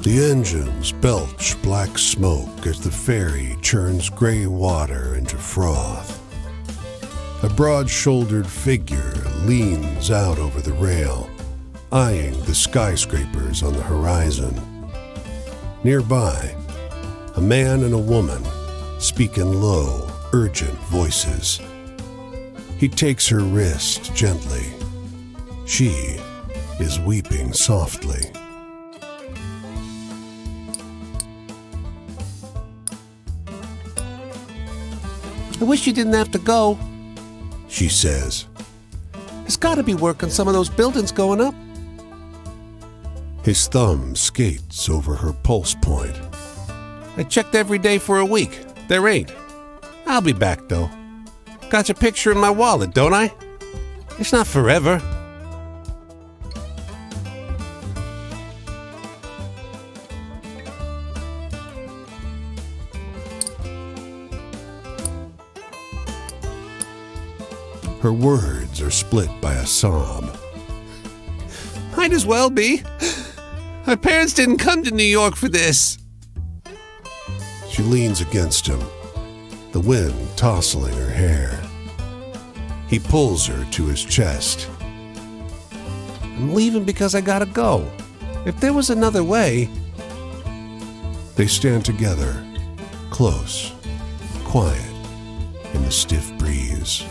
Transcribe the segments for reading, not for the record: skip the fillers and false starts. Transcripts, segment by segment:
The engines belch black smoke as the ferry churns gray water into froth. A broad-shouldered figure leans out over the rail, eyeing the skyscrapers on the horizon. Nearby, a man and a woman speak in low, urgent voices. He takes her wrist gently. She is weeping softly. I wish you didn't have to go, she says. There's got to be work on some of those buildings going up. His thumb skates over her pulse point. I checked every day for a week. There ain't. I'll be back, though. Got your picture in my wallet, don't I? It's not forever. Her words are split by a sob. Might as well be. My parents didn't come to New York for this. She leans against him, the wind tousling her hair. He pulls her to his chest. I'm leaving because I gotta go. If there was another way... They stand together, close, quiet, in the stiff breeze.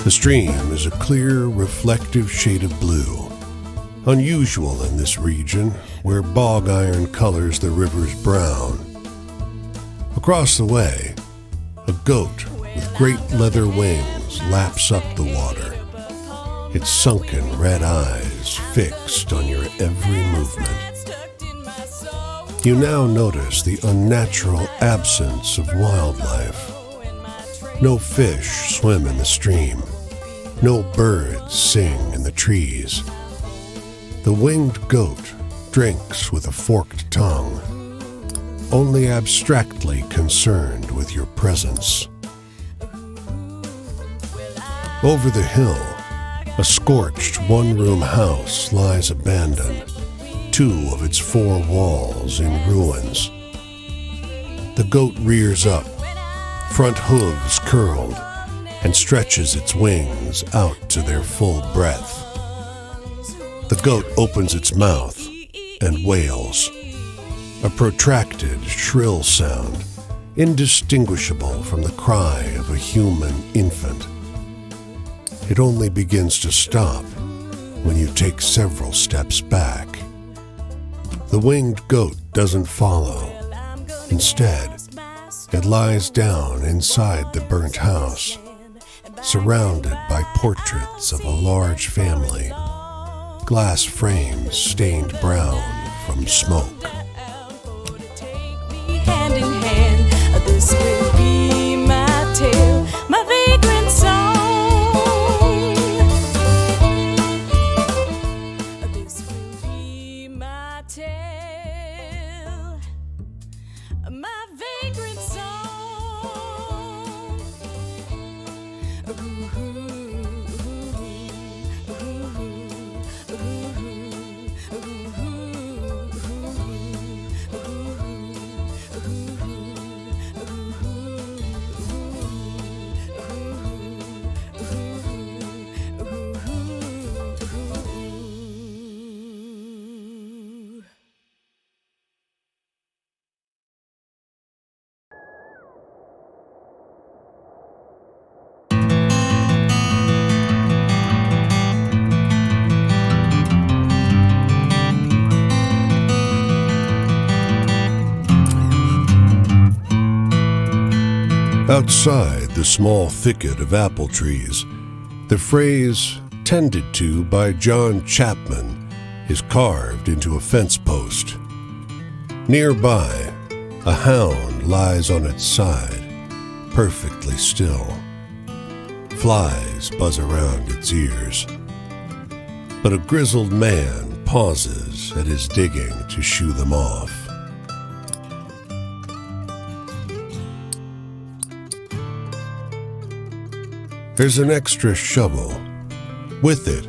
The stream is a clear, reflective shade of blue, unusual in this region where bog iron colors the river's brown. Across the way, a goat with great leather wings laps up the water, its sunken red eyes fixed on your every movement. You now notice the unnatural absence of wildlife. No fish swim in the stream. No birds sing in the trees. The winged goat drinks with a forked tongue, only abstractly concerned with your presence. Over the hill, a scorched one-room house lies abandoned, 2 of its 4 walls in ruins. The goat rears up, front hooves curled, and stretches its wings out to their full breadth. The goat opens its mouth and wails, a protracted, shrill sound, indistinguishable from the cry of a human infant. It only begins to stop when you take several steps back. The winged goat doesn't follow. Instead, it lies down inside the burnt house, surrounded by portraits of a large family, glass frames stained brown from smoke. Hand in hand, this will be my tale, my vagrant song. This will be my tale, my vagrant song. Outside the small thicket of apple trees, the phrase "tended to by John Chapman" is carved into a fence post. Nearby, a hound lies on its side, perfectly still. Flies buzz around its ears. But a grizzled man pauses at his digging to shoo them off. There's an extra shovel. With it,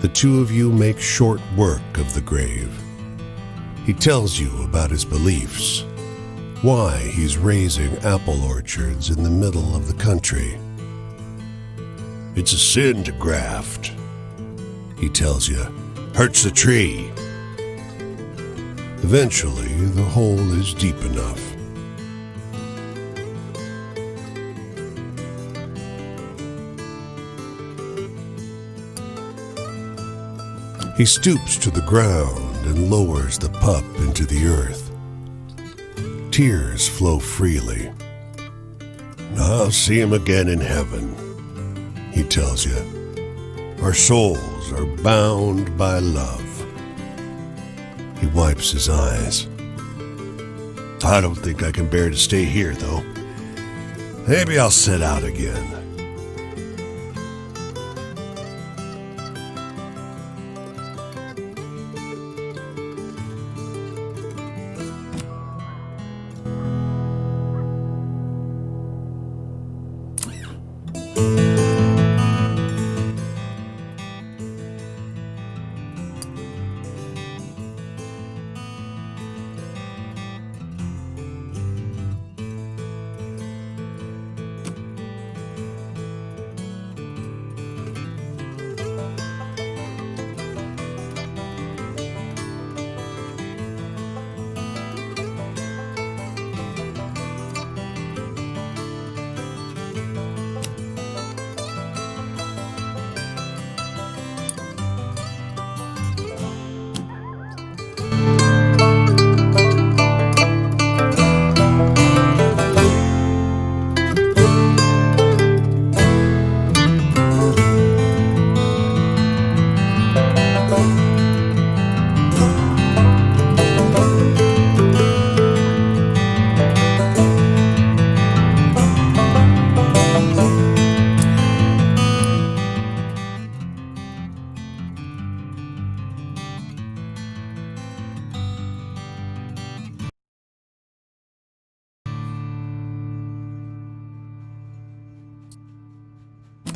the 2 of you make short work of the grave. He tells you about his beliefs, why he's raising apple orchards in the middle of the country. It's a sin to graft, he tells you. Hurts the tree. Eventually, the hole is deep enough. He stoops to the ground and lowers the pup into the earth. Tears flow freely. I'll see him again in heaven, he tells you. Our souls are bound by love. He wipes his eyes. I don't think I can bear to stay here, though. Maybe I'll set out again.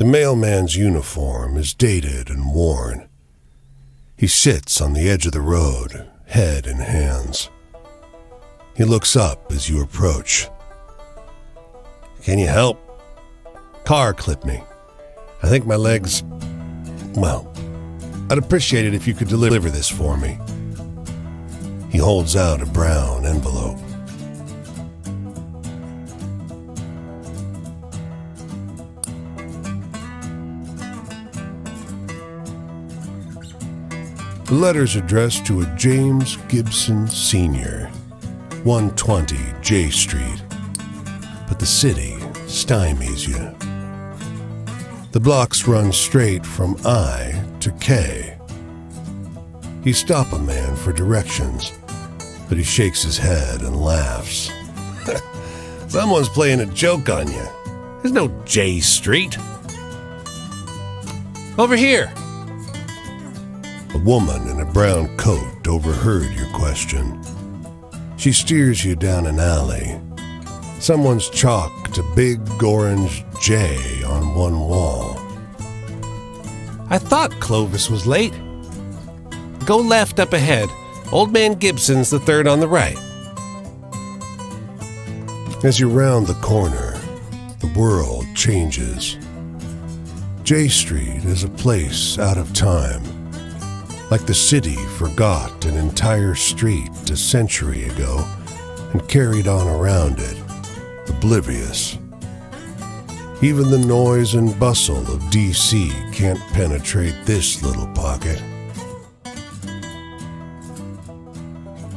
The mailman's uniform is dated and worn. He sits on the edge of the road, head in hands. He looks up as you approach. "Can you help?" "Car clipped me. I think my legs... Well, I'd appreciate it if you could deliver this for me." He holds out a brown envelope. The letter's addressed to a James Gibson Sr., 120 J Street. But the city stymies you. The blocks run straight from I to K. You stop a man for directions, but he shakes his head and laughs. "Someone's playing a joke on you. There's no J Street." Over here. A woman in a brown coat overheard your question. She steers you down an alley. Someone's chalked a big orange J on one wall. I thought Clovis was late. Go left up ahead. Old Man Gibson's the third on the right. As you round the corner, the world changes. J Street is a place out of time. Like the city forgot an entire street a century ago and carried on around it, oblivious. Even the noise and bustle of D.C. can't penetrate this little pocket.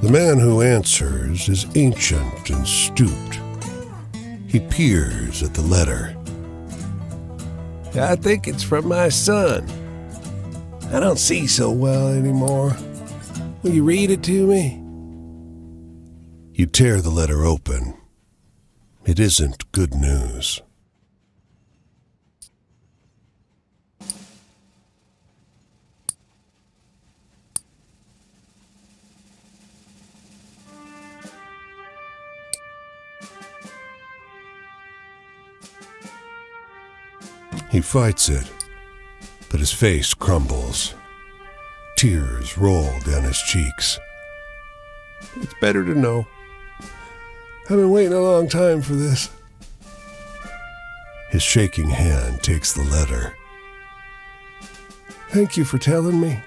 The man who answers is ancient and stooped. He peers at the letter. "I think it's from my son. I don't see so well anymore. Will you read it to me?" You tear the letter open. It isn't good news. He fights it, but his face crumbles. Tears roll down his cheeks. "It's better to know. I've been waiting a long time for this." His shaking hand takes the letter. "Thank you for telling me.